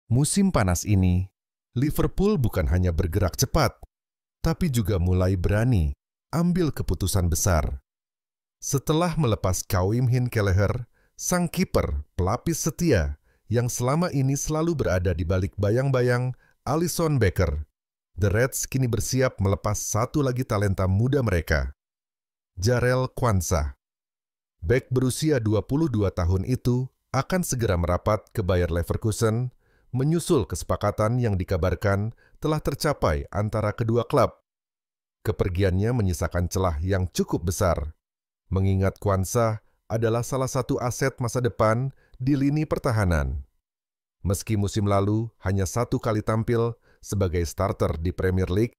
Musim panas ini, Liverpool bukan hanya bergerak cepat, tapi juga mulai berani ambil keputusan besar. Setelah melepas Kevin Kelleher, sang kiper pelapis setia yang selama ini selalu berada di balik bayang-bayang Alisson Becker, The Reds kini bersiap melepas satu lagi talenta muda mereka, Jarell Quansah. Bek berusia 22 tahun itu akan segera merapat ke Bayer Leverkusen, menyusul kesepakatan yang dikabarkan telah tercapai antara kedua klub. Kepergiannya menyisakan celah yang cukup besar, mengingat Quansah adalah salah satu aset masa depan di lini pertahanan. Meski musim lalu hanya satu kali tampil sebagai starter di Premier League,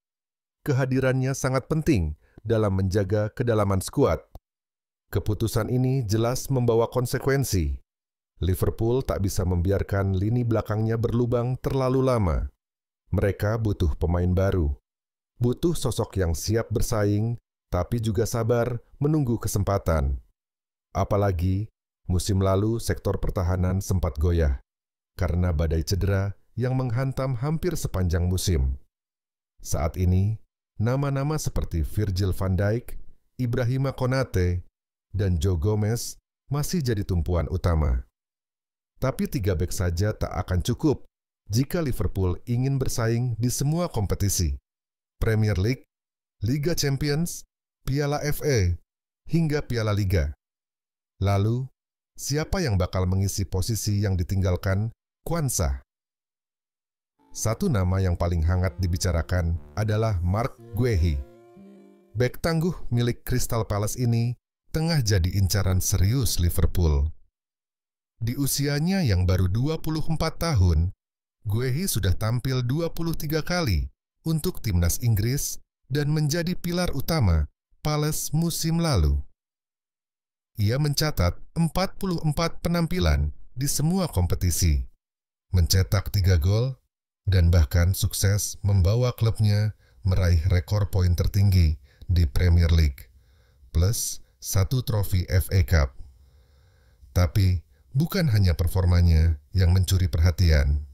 kehadirannya sangat penting dalam menjaga kedalaman skuad. Keputusan ini jelas membawa konsekuensi. Liverpool tak bisa membiarkan lini belakangnya berlubang terlalu lama. Mereka butuh pemain baru. Butuh sosok yang siap bersaing, tapi juga sabar menunggu kesempatan. Apalagi, musim lalu sektor pertahanan sempat goyah karena badai cedera yang menghantam hampir sepanjang musim. Saat ini, nama-nama seperti Virgil van Dijk, Ibrahima Konate, dan Joe Gomez masih jadi tumpuan utama. Tapi 3 bek saja tak akan cukup jika Liverpool ingin bersaing di semua kompetisi. Premier League, Liga Champions, Piala FA, hingga Piala Liga. Lalu, siapa yang bakal mengisi posisi yang ditinggalkan Quansah? Satu nama yang paling hangat dibicarakan adalah Marc Guehi. Bek tangguh milik Crystal Palace ini tengah jadi incaran serius Liverpool. Di usianya yang baru 24 tahun, Guehi sudah tampil 23 kali untuk timnas Inggris dan menjadi pilar utama Palace musim lalu. Ia mencatat 44 penampilan di semua kompetisi, mencetak 3 gol, dan bahkan sukses membawa klubnya meraih rekor poin tertinggi di Premier League, plus 1 trofi FA Cup. Tapi, bukan hanya performanya yang mencuri perhatian.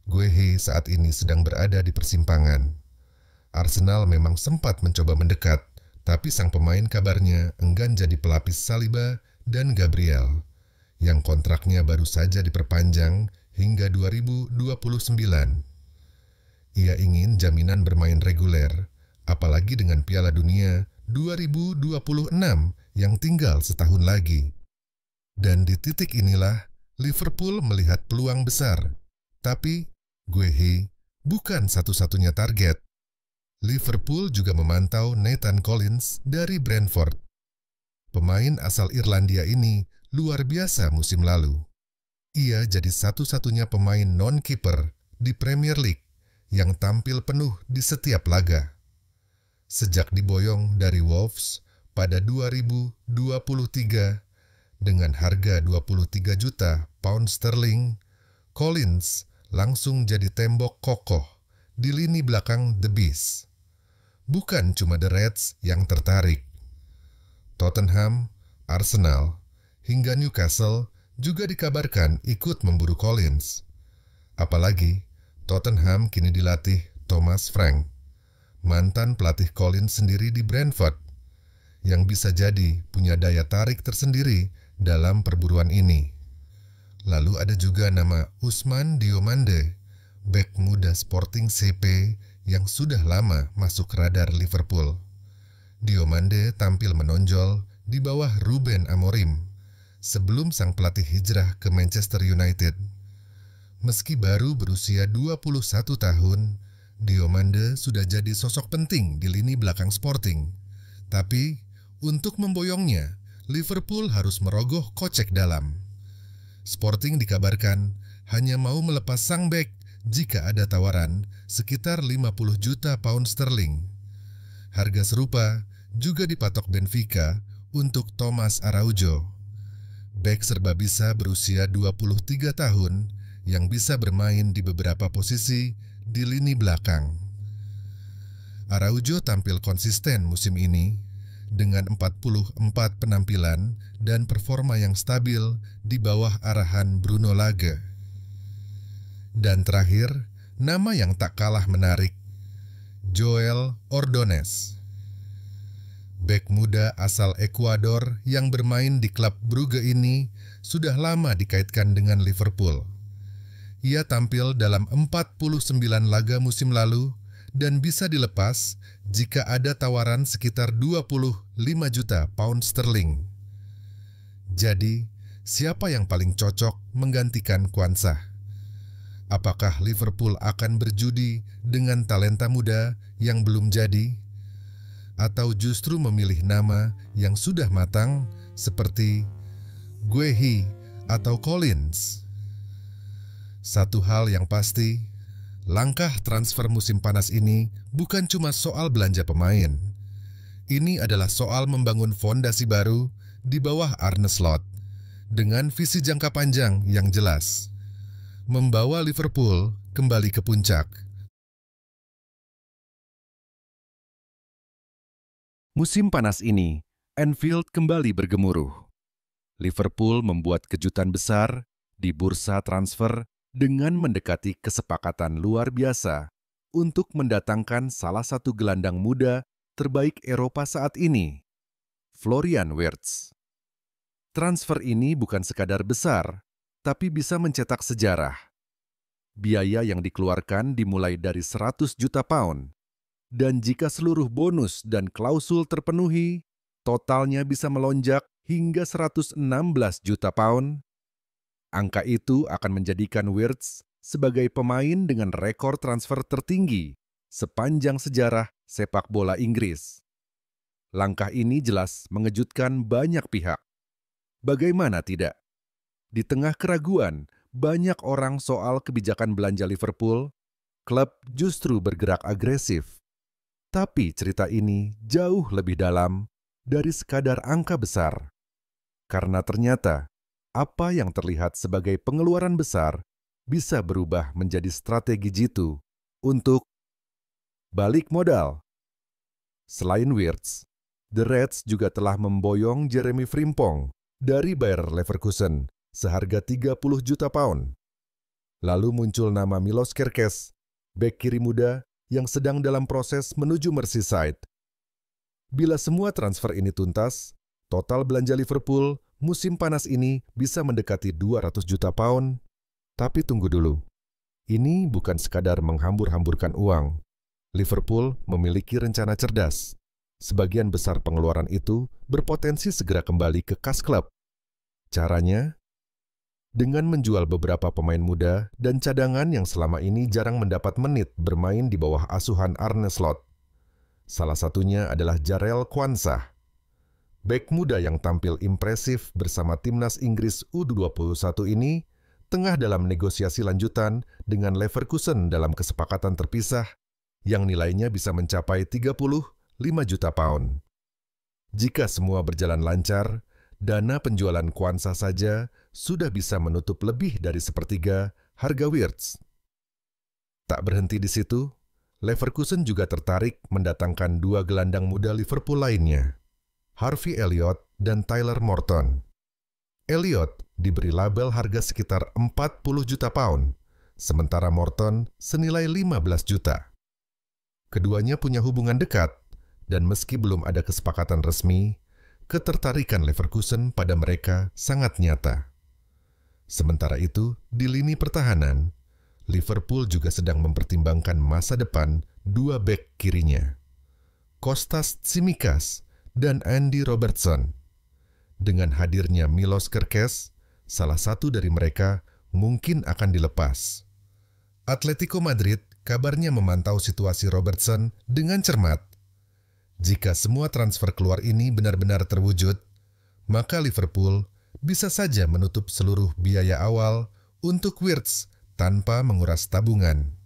Guehi saat ini sedang berada di persimpangan. Arsenal memang sempat mencoba mendekat, tapi sang pemain kabarnya enggan jadi pelapis Saliba dan Gabriel, yang kontraknya baru saja diperpanjang hingga 2029. Ia ingin jaminan bermain reguler, apalagi dengan Piala Dunia 2026 yang tinggal setahun lagi. Dan di titik inilah Liverpool melihat peluang besar. Tapi Guehi bukan satu-satunya target. Liverpool juga memantau Nathan Collins dari Brentford. Pemain asal Irlandia ini luar biasa musim lalu. Ia jadi satu-satunya pemain non-kiper di Premier League yang tampil penuh di setiap laga. Sejak diboyong dari Wolves pada 2023 dengan harga 23 juta pound sterling, Collins langsung jadi tembok kokoh di lini belakang The Beast. Bukan cuma The Reds yang tertarik. Tottenham, Arsenal, hingga Newcastle juga dikabarkan ikut memburu Collins. Apalagi, Tottenham kini dilatih Thomas Frank, mantan pelatih Collins sendiri di Brentford, yang bisa jadi punya daya tarik tersendiri dalam perburuan ini. Lalu ada juga nama Ousmane Diomande, bek muda Sporting CP yang sudah lama masuk radar Liverpool. Diomande tampil menonjol di bawah Ruben Amorim sebelum sang pelatih hijrah ke Manchester United. Meski baru berusia 21 tahun, Diomande sudah jadi sosok penting di lini belakang Sporting. Tapi, untuk memboyongnya, Liverpool harus merogoh kocek dalam. Sporting dikabarkan hanya mau melepas sang bek jika ada tawaran sekitar 50 juta pound sterling. Harga serupa juga dipatok Benfica untuk Thomas Araujo. Bek serba bisa berusia 23 tahun yang bisa bermain di beberapa posisi di lini belakang. Araujo tampil konsisten musim ini dengan 44 penampilan dan performa yang stabil di bawah arahan Bruno Lage. Dan terakhir, nama yang tak kalah menarik, Joel Ordonez. Bek muda asal Ekuador yang bermain di klub Brugge ini sudah lama dikaitkan dengan Liverpool. Ia tampil dalam 49 laga musim lalu dan bisa dilepas jika ada tawaran sekitar 25 juta pound sterling. Jadi, siapa yang paling cocok menggantikan Quansah? Apakah Liverpool akan berjudi dengan talenta muda yang belum jadi? Atau justru memilih nama yang sudah matang seperti Guehi atau Collins? Satu hal yang pasti, langkah transfer musim panas ini bukan cuma soal belanja pemain. Ini adalah soal membangun fondasi baru di bawah Arne Slot dengan visi jangka panjang yang jelas, membawa Liverpool kembali ke puncak. Musim panas ini, Anfield kembali bergemuruh. Liverpool membuat kejutan besar di bursa transfer dengan mendekati kesepakatan luar biasa untuk mendatangkan salah satu gelandang muda terbaik Eropa saat ini, Florian Wirtz. Transfer ini bukan sekadar besar, tapi bisa mencetak sejarah. Biaya yang dikeluarkan dimulai dari 100 juta pound. Dan jika seluruh bonus dan klausul terpenuhi, totalnya bisa melonjak hingga 116 juta pound. Angka itu akan menjadikan Wirtz sebagai pemain dengan rekor transfer tertinggi sepanjang sejarah sepak bola Inggris. Langkah ini jelas mengejutkan banyak pihak. Bagaimana tidak? Di tengah keraguan banyak orang soal kebijakan belanja Liverpool, klub justru bergerak agresif. Tapi cerita ini jauh lebih dalam dari sekadar angka besar. Karena ternyata, apa yang terlihat sebagai pengeluaran besar bisa berubah menjadi strategi jitu untuk balik modal. Selain Wirtz, The Reds juga telah memboyong Jeremy Frimpong dari Bayer Leverkusen seharga 30 juta pound. Lalu muncul nama Milos Kerkez, bek kiri muda yang sedang dalam proses menuju Merseyside. Bila semua transfer ini tuntas, total belanja Liverpool musim panas ini bisa mendekati 200 juta pound. Tapi tunggu dulu, ini bukan sekadar menghambur-hamburkan uang. Liverpool memiliki rencana cerdas. Sebagian besar pengeluaran itu berpotensi segera kembali ke kas klub. Caranya? Dengan menjual beberapa pemain muda dan cadangan yang selama ini jarang mendapat menit bermain di bawah asuhan Arne Slot. Salah satunya adalah Jarell Quansah. Bek muda yang tampil impresif bersama timnas Inggris U21 ini tengah dalam negosiasi lanjutan dengan Leverkusen dalam kesepakatan terpisah yang nilainya bisa mencapai 35 juta pound. Jika semua berjalan lancar, dana penjualan Quansah saja sudah bisa menutup lebih dari sepertiga harga Wirtz. Tak berhenti di situ, Leverkusen juga tertarik mendatangkan dua gelandang muda Liverpool lainnya, Harvey Elliott dan Tyler Morton. Elliott diberi label harga sekitar 40 juta pound, sementara Morton senilai 15 juta. Keduanya punya hubungan dekat, dan meski belum ada kesepakatan resmi, ketertarikan Leverkusen pada mereka sangat nyata. Sementara itu, di lini pertahanan, Liverpool juga sedang mempertimbangkan masa depan dua bek kirinya, Kostas Tsimikas dan Andy Robertson. Dengan hadirnya Milos Kerkez, salah satu dari mereka mungkin akan dilepas. Atletico Madrid kabarnya memantau situasi Robertson dengan cermat. Jika semua transfer keluar ini benar-benar terwujud, maka Liverpool bisa saja menutup seluruh biaya awal untuk Wirtz tanpa menguras tabungan.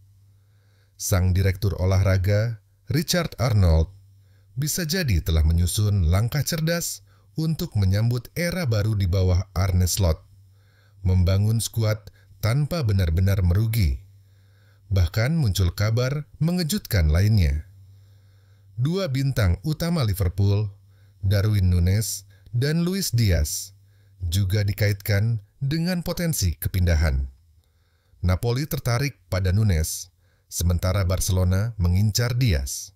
Sang direktur olahraga, Richard Arnold, bisa jadi telah menyusun langkah cerdas untuk menyambut era baru di bawah Arne Slot, membangun skuad tanpa benar-benar merugi. Bahkan muncul kabar mengejutkan lainnya. Dua bintang utama Liverpool, Darwin Núñez dan Luis Diaz, juga dikaitkan dengan potensi kepindahan. Napoli tertarik pada Nunes, sementara Barcelona mengincar Diaz.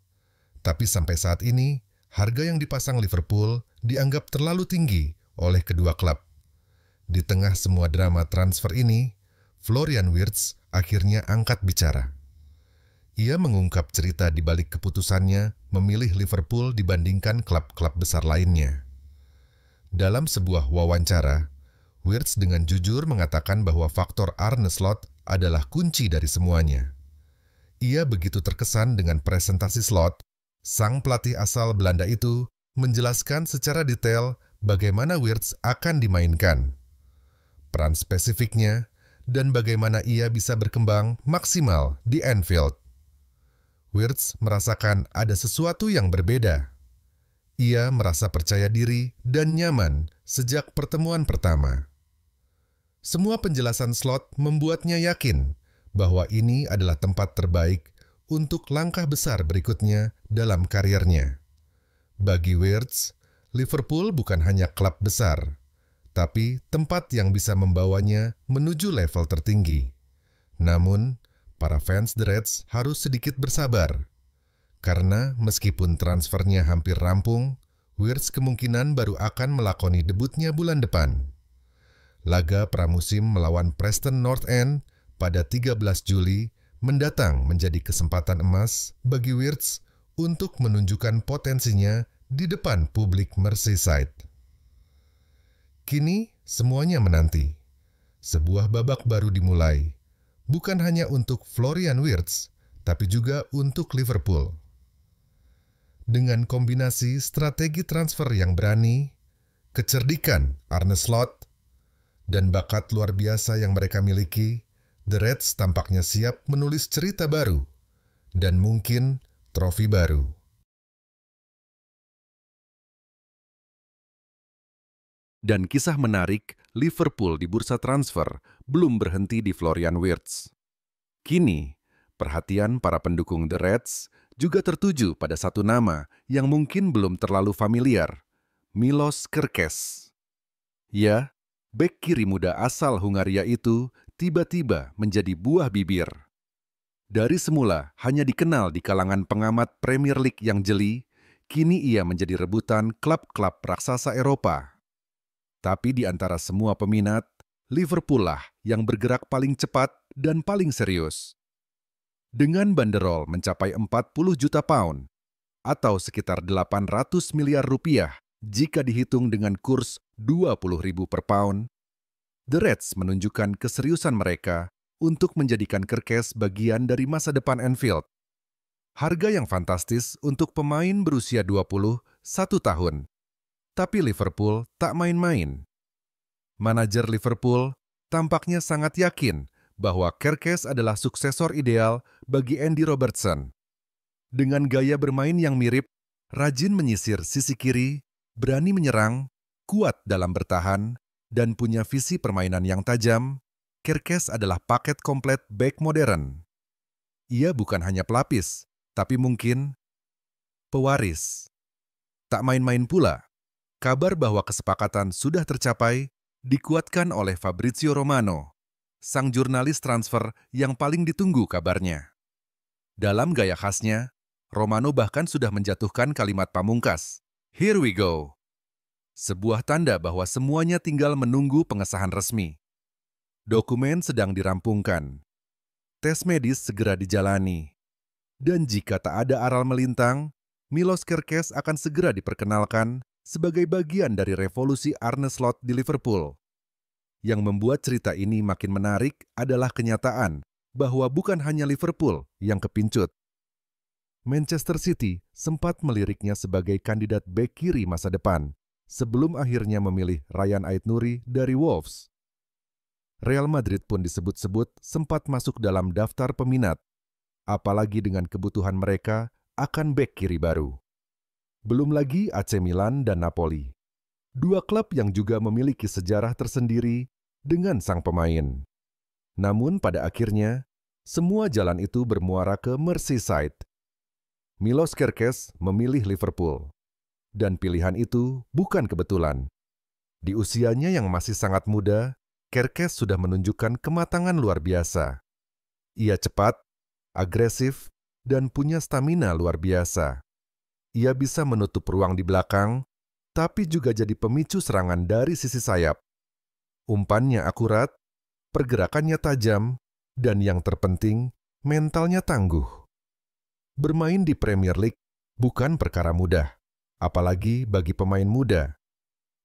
Tapi sampai saat ini, harga yang dipasang Liverpool dianggap terlalu tinggi oleh kedua klub. Di tengah semua drama transfer ini, Florian Wirtz akhirnya angkat bicara. Ia mengungkap cerita di balik keputusannya memilih Liverpool dibandingkan klub-klub besar lainnya. Dalam sebuah wawancara, Wirtz dengan jujur mengatakan bahwa faktor Arne Slot adalah kunci dari semuanya. Ia begitu terkesan dengan presentasi Slot, sang pelatih asal Belanda itu menjelaskan secara detail bagaimana Wirtz akan dimainkan, peran spesifiknya, dan bagaimana ia bisa berkembang maksimal di Anfield. Wirtz merasakan ada sesuatu yang berbeda. Ia merasa percaya diri dan nyaman sejak pertemuan pertama. Semua penjelasan Slot membuatnya yakin bahwa ini adalah tempat terbaik untuk langkah besar berikutnya dalam karirnya. Bagi Wirtz, Liverpool bukan hanya klub besar, tapi tempat yang bisa membawanya menuju level tertinggi. Namun, para fans The Reds harus sedikit bersabar, karena meskipun transfernya hampir rampung, Wirtz kemungkinan baru akan melakoni debutnya bulan depan. Laga pramusim melawan Preston North End pada 13 Juli mendatang menjadi kesempatan emas bagi Wirtz untuk menunjukkan potensinya di depan publik Merseyside. Kini semuanya menanti. Sebuah babak baru dimulai, bukan hanya untuk Florian Wirtz, tapi juga untuk Liverpool. Dengan kombinasi strategi transfer yang berani, kecerdikan Arne Slot, dan bakat luar biasa yang mereka miliki, The Reds tampaknya siap menulis cerita baru, dan mungkin trofi baru. Dan kisah menarik Liverpool di bursa transfer belum berhenti di Florian Wirtz. Kini, perhatian para pendukung The Reds juga tertuju pada satu nama yang mungkin belum terlalu familiar, Milos Kerkez. Ya, bek kiri muda asal Hungaria itu tiba-tiba menjadi buah bibir. Dari semula hanya dikenal di kalangan pengamat Premier League yang jeli, kini ia menjadi rebutan klub-klub raksasa Eropa. Tapi di antara semua peminat, Liverpool lah yang bergerak paling cepat dan paling serius. Dengan banderol mencapai 40 juta pound, atau sekitar 800 miliar rupiah jika dihitung dengan kurs 20.000 per pound, The Reds menunjukkan keseriusan mereka untuk menjadikan Kerkez bagian dari masa depan Anfield. Harga yang fantastis untuk pemain berusia 21 tahun. Tapi Liverpool tak main-main. Manajer Liverpool tampaknya sangat yakin bahwa Kerkez adalah suksesor ideal bagi Andy Robertson. Dengan gaya bermain yang mirip, rajin menyisir sisi kiri, berani menyerang, kuat dalam bertahan, dan punya visi permainan yang tajam, Kerkez adalah paket komplit bek modern. Ia bukan hanya pelapis, tapi mungkin pewaris. Tak main-main pula, kabar bahwa kesepakatan sudah tercapai dikuatkan oleh Fabrizio Romano, sang jurnalis transfer yang paling ditunggu kabarnya. Dalam gaya khasnya, Romano bahkan sudah menjatuhkan kalimat pamungkas, "Here we go." Sebuah tanda bahwa semuanya tinggal menunggu pengesahan resmi. Dokumen sedang dirampungkan. Tes medis segera dijalani. Dan jika tak ada aral melintang, Milos Kerkez akan segera diperkenalkan sebagai bagian dari revolusi Arne Slot di Liverpool. Yang membuat cerita ini makin menarik adalah kenyataan bahwa bukan hanya Liverpool yang kepincut. Manchester City sempat meliriknya sebagai kandidat bek kiri masa depan sebelum akhirnya memilih Ryan Ait-Nouri dari Wolves. Real Madrid pun disebut-sebut sempat masuk dalam daftar peminat, apalagi dengan kebutuhan mereka akan bek kiri baru. Belum lagi AC Milan dan Napoli. Dua klub yang juga memiliki sejarah tersendiri dengan sang pemain. Namun pada akhirnya, semua jalan itu bermuara ke Merseyside. Milos Kerkez memilih Liverpool. Dan pilihan itu bukan kebetulan. Di usianya yang masih sangat muda, Kerkez sudah menunjukkan kematangan luar biasa. Ia cepat, agresif, dan punya stamina luar biasa. Ia bisa menutup ruang di belakang, tapi juga jadi pemicu serangan dari sisi sayap. Umpannya akurat, pergerakannya tajam, dan yang terpenting, mentalnya tangguh. Bermain di Premier League bukan perkara mudah, apalagi bagi pemain muda.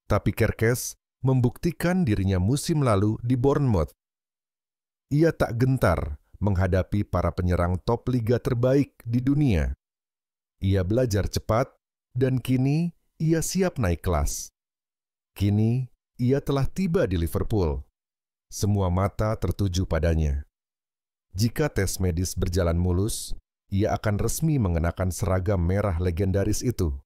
Tapi Kerkez membuktikan dirinya musim lalu di Bournemouth. Ia tak gentar menghadapi para penyerang top liga terbaik di dunia. Ia belajar cepat, dan kini ia siap naik kelas. Kini ia telah tiba di Liverpool. Semua mata tertuju padanya. Jika tes medis berjalan mulus, ia akan resmi mengenakan seragam merah legendaris itu.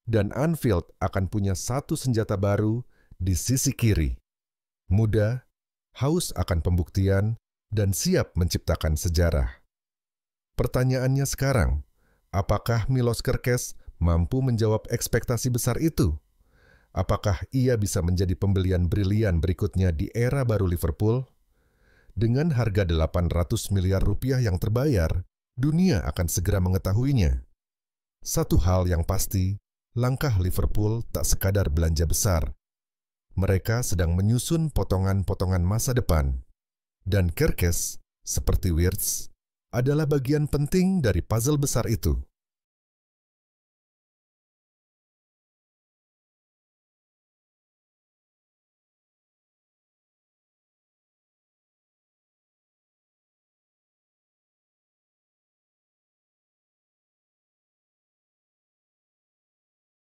Dan Anfield akan punya satu senjata baru di sisi kiri. Muda, haus akan pembuktian, dan siap menciptakan sejarah. Pertanyaannya sekarang, apakah Milos Kerkez mampu menjawab ekspektasi besar itu? Apakah ia bisa menjadi pembelian brilian berikutnya di era baru Liverpool? Dengan harga 800 miliar rupiah yang terbayar, dunia akan segera mengetahuinya. Satu hal yang pasti, langkah Liverpool tak sekadar belanja besar. Mereka sedang menyusun potongan-potongan masa depan. Dan Kerkez, seperti Wirtz, adalah bagian penting dari puzzle besar itu.